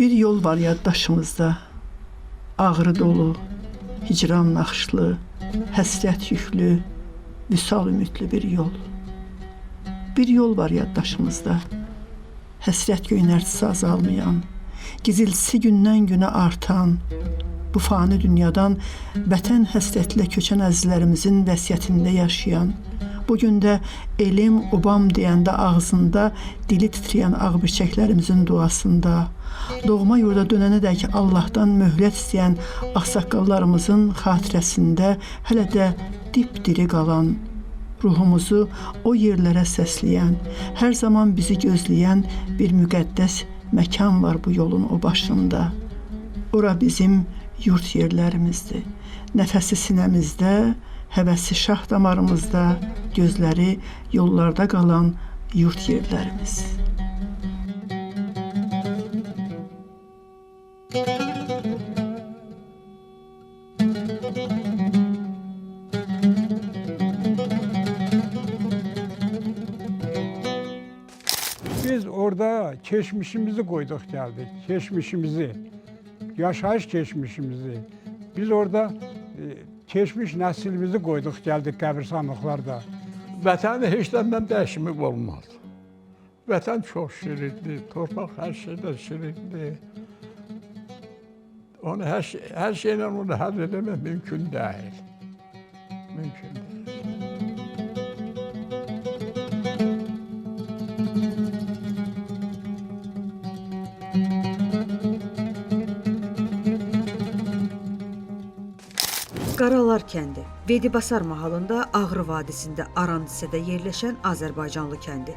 Bir yol var yaddaşımızda, ağrı dolu, hicran naxışlı, həsrət yüklü, vüsal ümidli bir yol. Bir yol var yaddaşımızda, həsrət göynərtisi azalmayan, giziltisi gündən günə artan, bu fani dünyadan vətən həsrətlə köçən əzizlərimizin vəsiyyətində yaşayan, bugün də elim, obam deyəndə ağzında dili titrəyən ağbirçəklərimizin duasında, doğma yurda dönənədək Allahdan möhlət istəyən ağsaqqallarımızın xatirəsində hələ də dipdiri qalan, ruhumuzu o yerlərə səsləyən, hər zaman bizi gözləyən bir müqəddəs məkan var bu yolun o başında. Ora bizim yurt yerlərimizdir. Nəfəsi sinəmizdə, həvəsi şah damarımızda, gözləri yollarda qalan yurt yerlərimiz. Biz orada keçmişimizi koyduk geldik. Keçmişimizi, yaşayış geçmişimizi. Biz orada keçmiş neslimizi koyduk geldik qəbirstanlıqlarda. Vətəni heç nədən dəyişimi olmaz. Vətən çox şirindir, torpaq hər şeydən şirindir. Onu hər şeylə onu həll eləmək mümkün deyil. Mümkün deyil. Qaralar kəndi, Vedibasar mahalında Ağrı vadisində Aran hissədə yerləşən Azərbaycanlı kəndi.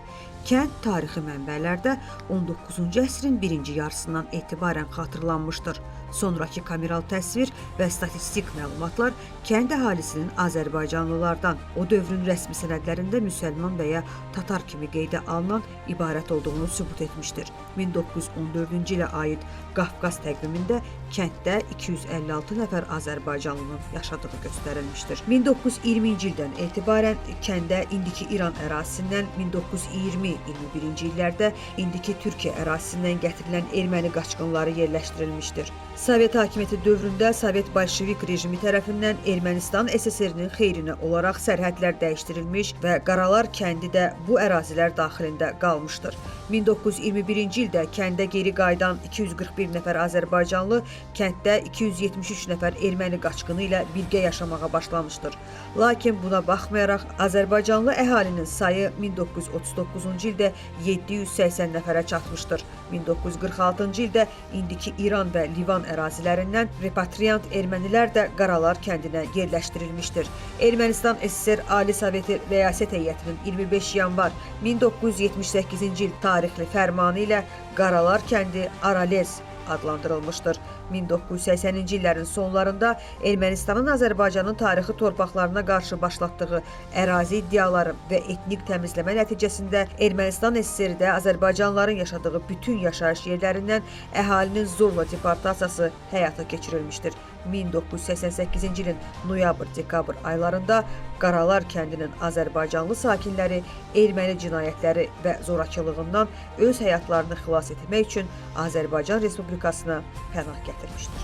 Kənd tarixi mənbələrdə 19-cu əsrin birinci yarısından etibarən xatırlanmışdır. Sonrakı kameral təsvir və statistik məlumatlar kənd əhalisinin Azərbaycanlılardan, o dövrün rəsmi sənədlərində müsəlman və ya tatar kimi qeydə alınan ibarət olduğunu sübut etmişdir. 1914-cü ilə aid Qafqaz təqvimində kənddə 256 nəfər Azərbaycanlının yaşadığı göstərilmişdir. 1920-ci ildən etibarən kəndə indiki İran ərazisindən 1920-21-ci illərdə indiki Türkiyə ərazisindən gətirilən erməni qaçqınları yerləşdirilmişdir. Sovet hakimiyyəti dövründə Sovet Bolşevik rejimi tərəfindən Ermənistan SSR-nin xeyrinə olaraq sərhədlər dəyişdirilmiş və Qaralar kəndi də bu ərazilər daxilində qalmışdır. 1921-ci ildə kəndə geri qayıdan 241 nəfər Azərbaycanlı kənddə 273 nəfər erməni qaçqını ilə birgə yaşamağa başlamışdır. Lakin buna baxmayaraq Azərbaycanlı əhalinin sayı 1939-cu ildə 780 nəfərə çatmışdır. 1946-cı ildə indiki İran və Livan ərazilərindən repatriant ermənilər də Qaralar kəndinə yerləşdirilmişdir. Ermənistan SSR Ali Soveti Rəyasət Heyətinin 25 yanvar 1978-ci il tarixli fərmanı ilə Qaralar kəndi Aralez adlandırılmışdır. 1980-ci illərin sonlarında Ermənistanın Azərbaycanın tarixi torpaqlarına qarşı başlatdığı ərazi iddiaları və etnik təmizləmə nəticəsində Ermənistan SSR-də Azərbaycanlıların yaşadığı bütün yaşayış yerlərindən əhalinin zorla deportasiyası həyata keçirilmişdir. 1988-ci ilin noyabr-dekabr aylarında Qaralar kəndinin Azərbaycanlı sakinləri erməni cinayətləri və zorakılığından öz həyatlarını xilas etmək üçün Azərbaycan Respublikasına pənah gətirmişdir.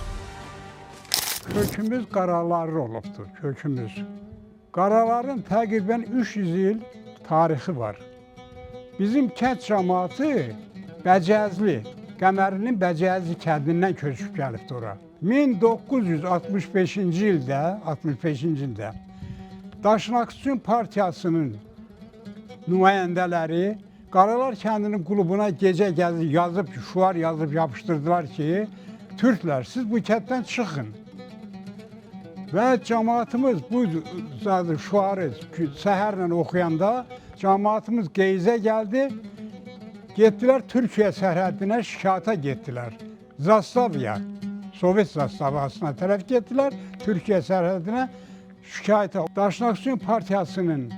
Kökümüz Qaralarlı olubdur, kökümüz. Qaraların təqribən 300 il tarixi var. Bizim kənd cəmaatı Bəcəzli, Qəmərlinin Bəcəzli kəndindən köçüb gəlibdir ora. 1965-ci ildə Daşnaqsüyün Partiyasının nümayəndələri Qaralar kəndinin klubuna gecə yazıb, şuar yazıb yapışdırdılar ki, Türklər, siz bu kənddən çıxın. Və cəmaatımız bu şuarı səhərlə oxuyanda cəmaatımız qeyzə gəldi, getdilər Türkiyə sərhədinə şikayətə getdilər. Zastavya, Sovet zastavasına tərəf getdilər, Türkiyə sərhədinə şikayətə. Daşnaqsüyün Partiyasının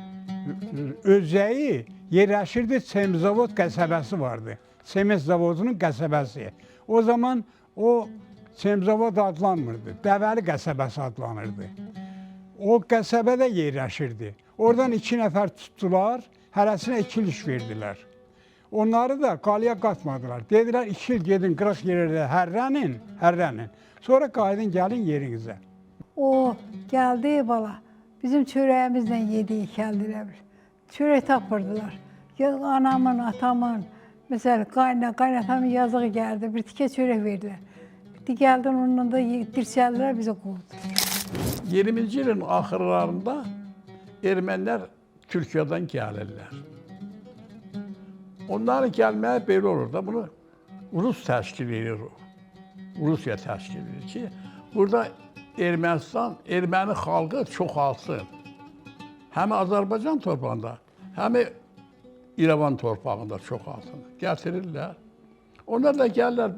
özəyi yerləşirdi, Semizavod qəsəbəsi vardı. Sement zavodunun qəsəbəsi. O zaman o Semizavod adlanmırdı, Dəvəli qəsəbəsi adlanırdı. O qəsəbədə yerləşirdi. Oradan 2 nəfər tutdular, hərəsinə 2 iş verdilər. Onları da qalaya qatmadılar. Dedilər 2 il gedin 40 yerdə hərrənin. Sonra qayıdın gəlin yerinizə. O geldi bala. Bizim çöreğimizle yediği geldiler. Çörek tapırdılar. Ya anamın, atamın, mesela kaynatamın yazığı geldi. Bir tike çörek verdiler. Bir geldi onunla da dirçeldiler bize kovdular. 20-ci ilin axırlarında ermənilər Türkiyədən gəlirlər. Onların gəlməyi belə olur da, bunu Rus təşkil edir, Rusiya təşkil edir ki, burada Ermənistan, erməni xalqı çoxalsın. Həm Azərbaycan torpağında, həm İrəvan torpağında çoxalsın. Gətirirlər. Onlar da gəlirlər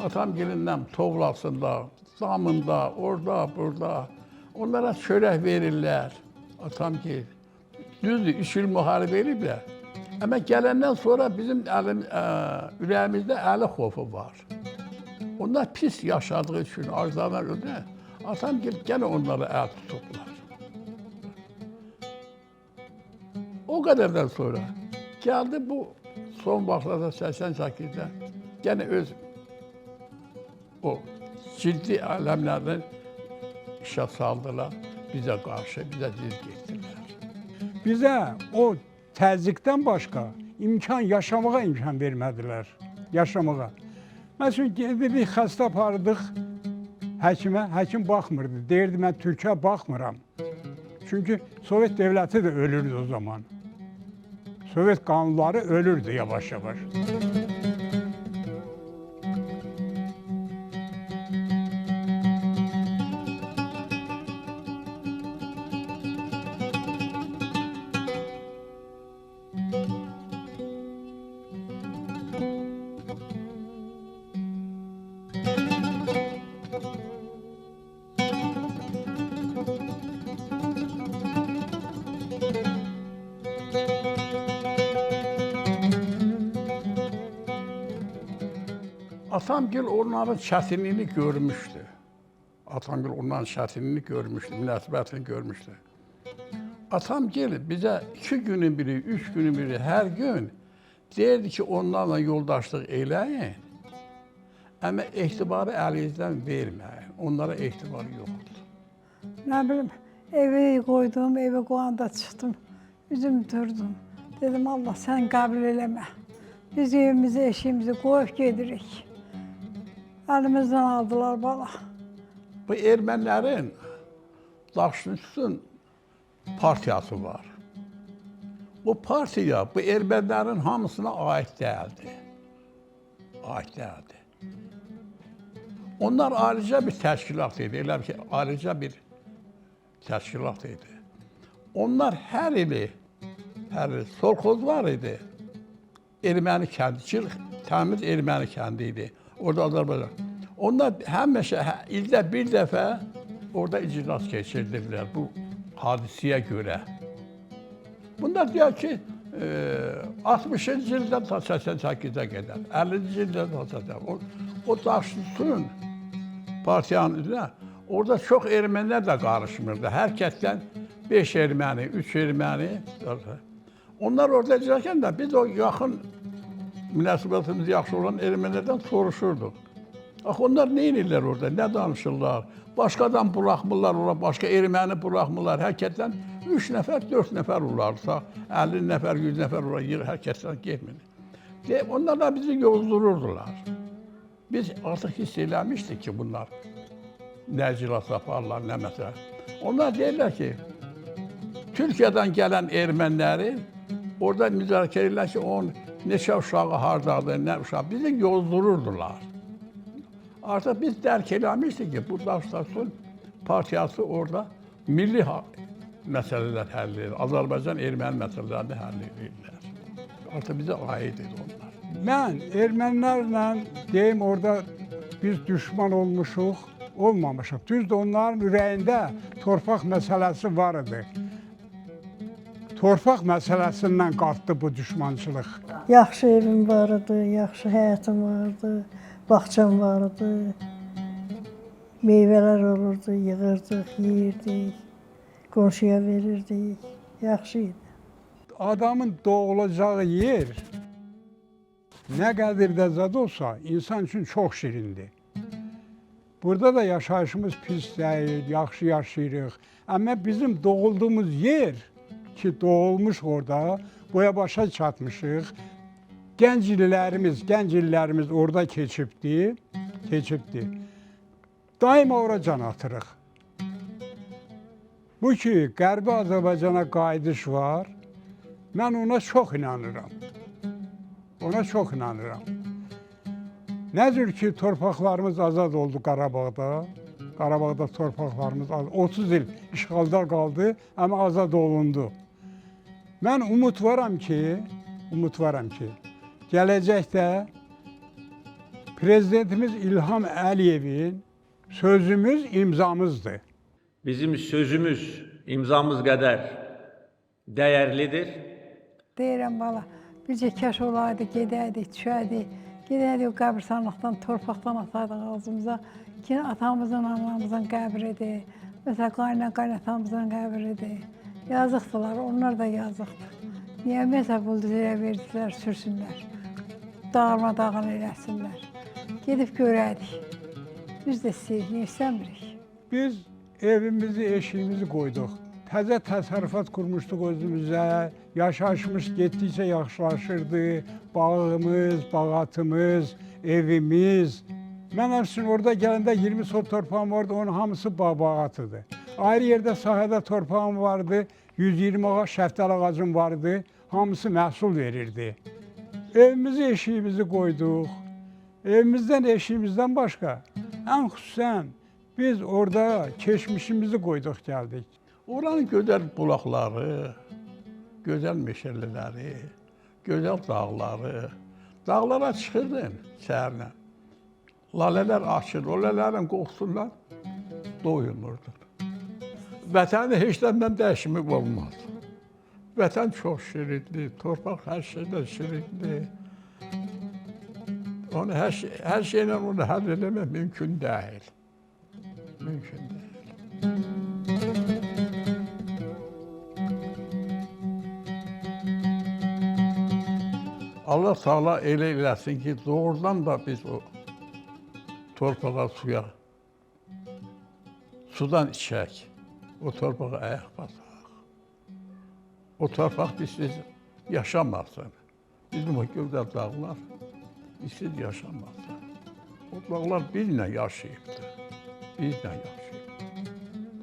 atamgilindən Toğlasında, Zamında, orada, burada. Onlara çörək verirlər. Atamgil. Düzdür, 3 il müharibə ediblər. Amma gələndən sonra bizim ürəyimizdə əli xofu var. Onlar pis yaşadığı üçün, arzular öldü. Atamgil gene onları əl tutublar. O qədərdən sonra gəldi bu son vaxtlarda 88-də gene öz o ciddi aləmlərini işə saldılar. Bizə qarşı, bizə diz getdilər. Bizə o təzyiqdən başqa yaşamağa imkan vermədilər. Yaşamağa. Məsələn, gedirdik, xəstə apardıq həkimə, həkim baxmırdı. Deyirdi, mən Türkiyə baxmıram. Çünki Sovet devləti də ölürdü o zaman. Sovet qanunları ölürdü yavaş-yavaş. Atamgil onların çətinliyini görmüşdü. Atamgil onların çətinliyini görmüşdü, münasibətini görmüşdü. Atamgil bizə 2 günün biri, 3 günün biri hər gün deyirdi ki, onlarla yoldaşlıq eləyin. Amma etibarı əlinizdən verməyin. Onlara etibarı yoxdur. Ne bileyim, evi koydum, eve koyanda çıktım. Üzüm durdum. Dedim Allah sen kabul eleme. Biz evimizi, eşiğimizi koyup gedirik. Elimizden aldılar bala. Bu ermənilərin Daşnüsün partiyası var. Bu partiya bu ermənilərin hamısına aid deyildi. Aid deyildi. Onlar ayrıca bir təşkilat idi. Elə ki, ayrıca bir təşkilat idi. Onlar hər ili solxoz var idi. Erməni kəndi, təmiz erməni kəndi idi. Orada Azərbaycan. Onlar həmişə ildə bir dəfə orada iclas keçirdilər bu hadisəyə görə. Bunlar deyir ki, 60-cı ildən ta 88-ə qədər, 50-ci ildən ta 88-ə. O Daşnüsün partiyanın üzrə orada çox ermənilər də qarışmırdı. Hər kəsdən 5 erməni, 3 erməni. Onlar orada icrəkən də biz o yaxın münasibətimiz yaxşı olan ermənilərdən soruşurduq. Axı onlar nə edirlər orada, nə danışırlar? Başqadan buraxmırlar ora, başqa erməni buraxmırlar. Hər kəsdən 3 nəfər, 4 nəfər olarsa, 50 nəfər, 100 nəfər olar, hər kəsdən getmir. Onlar da bizi yozdururdular. Biz artıq hiss eləmişdik ki, bunlar nə iclas aparırlar, nə məsələ. Onlar deyirlər ki, Türkiyədən gələn erməniləri orada müzakirə edirlər ki, onun neçə uşağı hardadır, nə uşağı, bizi yozdururdular. Artıq biz dərk eləmişdik ki, bu Daşnüsün partiyası orada milli məsələlər həll edir, Azərbaycan erməni məsələlərini həll edirlər. Artıq bizə aid idi onlar. Mən ermənilərlə deyim orada biz düşman olmuşuq, olmamışıq. Düzdür, onların ürəyində torpaq məsələsi var idi. Torpaq məsələsindən qalxdı bu düşmançılıq. Yaxşı evim vardı, yaxşı həyatım vardı, bağçam vardı. Meyvələr olurdu, yığırdıq, yeyirdik, qonşuya verirdik. Yaxşı idi. Adamın doğulacağı yer Nə qədər də zad olsa, insan üçün çox şirindir. Burada da yaşayışımız pis deyil, yaxşı yaşayırıq. Amma bizim doğulduğumuz yer ki, doğulmuş orada, boya başa çatmışıq. Gənc illərimiz orada keçibdi. Daima ora can atırıq. Bu ki, Qərbi Azərbaycana qayıdış var, mən ona çox inanıram. Nədir ki, torpaqlarımız azad oldu Qarabağda. Qarabağda torpaqlarımız 30 il işğalda qaldı, amma azad olundu. Mən umut varam ki, gələcəkdə Prezidentimiz İlham Əliyevin sözümüz imzamızdır. Bizim sözümüz imzamız qədər dəyərlidir. Deyirəm bala, bircə kəş olaydı, gedəydik, düşəydik. Gedəydik o qəbirstanlıqdan, torpaqdan ataydıq ağzımıza. Ki, atamızın, anamızın qəbridir. Məsələn, qaynatamızın qəbridir. Yazıqdılar, onlar da yazıqdır. Niyə məsəl bulduzerə verdilər, sürsünlər. Dağılma-dağın eləsinlər. Gedib görəydik. Biz də istəyirik, istəmirik. Biz evimizi, eşiyimizi qoyduq. Təzə təsərrüfat qurmuşduq özümüzə. Yaşayışımız getdikcə yaxşılaşırdı. Bağımız, bağatımız, evimiz. Mən həmçinin orada gələndə 20 sot torpağım vardı, onun hamısı bağatıdır. Ayrı yerdə sahədə torpağım vardı, 120 ağac şəftəli ağacım vardı, hamısı məhsul verirdi. Evimizi, eşiyimizi qoyduq. Evimizdən, eşiyimizdən başqa, ən xüsusən biz orada keçmişimizi qoyduq, gəldik. Oranın gözəl bulaqları, gözəl meşəliləri, gözəl dağları. Dağlara çıxırdım səhərlə. Lalələr açır, o lələlərin qoxusundan doyulmurdum. Vətəni heç dəndən dəyişmək olmaz. Vətən çox şirindir, torpaq hər şeydən şirindir. Onu hər şeylə onu həll eləmək mümkün deyil. Mümkün deyil. Allah Teala elə eləsin ki, doğrudan da biz o torpağa, suya, sudan içək, o torpağa ayaq basaq. O torpaq bizsiz yaşamasın. Bizim o gözəl dağlar bizsiz yaşamasın. O dağlar bizlə yaşayıbdır.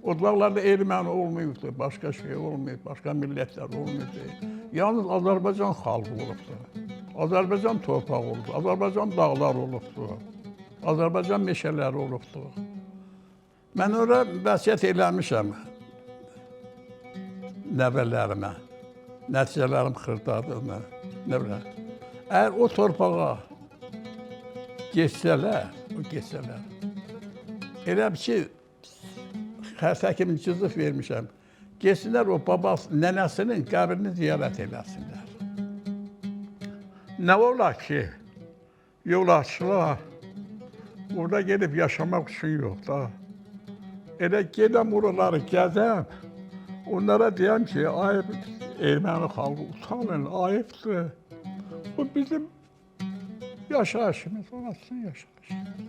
O dağlarda erməni olmayıbdır, başqa şey olmayıb, başqa millətlər olmayıbdır. Yalnız Azərbaycan xalqı olubdur. Azərbaycan torpağı olubdur, Azərbaycan dağlar olubdur. Azərbaycan meşələri olubdur. Mən ora vəsiyyət eləmişəm nəvələrimə. Nəticələrim xırdadır, nə bilə. Əgər o torpağa geçsələr, elə ki, xəstəkimin cızıq vermişəm, geçsinlər o babası, nənəsinin qəbrini ziyarət eləsinlər. Nə olar ki, yoldaşlar, orada gedib yaşamaq üçün yox da. Elə gedəm oraları gəzəm, onlara deyəm ki, ayıb erməni xalqı utanın, ayıbdır. Bu bizim yaşayışımız, orasının yaşayışımız.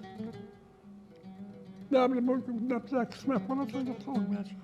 Nə bilim, o gün nə bizə qismət olacaq, yoxsa olmayacaq.